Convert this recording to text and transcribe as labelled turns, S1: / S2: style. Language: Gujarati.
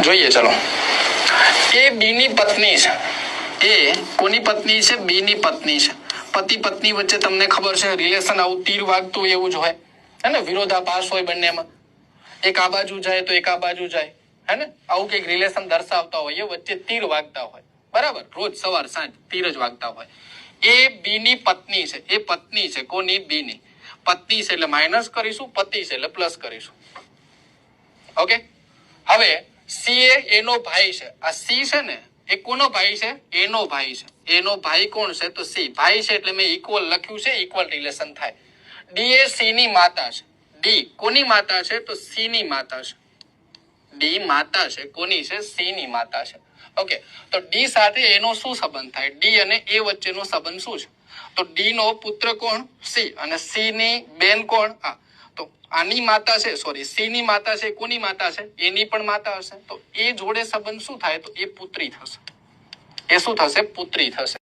S1: જોઈએ ચલો એ બી ની પત્ની છે એ કોની પત્ની છે બી ની પત્ની છે પતિ પત્ની વચ્ચે તમને ખબર છે રિલેશન આવું તીર વાગતું એવું જ હોય હે ને વિરોધાભાસ હોય બંનેમાં એક આ બાજુ જાય તો એક આ બાજુ જાય હે ને આવું કઈક રિલેશન દર્શાવતા હોય એ વચ્ચે તીર વાગતા હોય બરાબર રોજ સવાર સાંજ તીર જ વાગતા હોય એ બી ની પત્ની છે એ પત્ની છે કોની બી ની પત્ની છે એટલે માઇનસ કરીશું પતિ છે એટલે પ્લસ કરીશું ઓકે હવે સી એનો ભાઈ છે આ સી છે ને એ કોનો ભાઈ છે એનો ભાઈ છે એનો ભાઈ કોણ છે તો સી ભાઈ છે એટલે મેં ઇક્વલ લખ્યું છે ઇક્વલ રિલેશન થાય ડી એ સી ની માતા છે ડી કોની માતા છે તો સી ની માતા છે ડી માતા છે કોની છે સી ની માતા છે ઓકે તો ડી સાથે એનો શું સંબંધ થાય ડી અને એ વચ્ચેનો સંબંધ શું છે તો ડી નો પુત્ર કોણ સી અને સી ની બેન કોણ આ તો આની માતા છે સોરી સી ની માતા છે કોની માતા છે એની પણ માતા હશે તો એ જોડે સંબંધ શું થાય તો એ પુત્રી થશે એ શું થશે પુત્રી થશે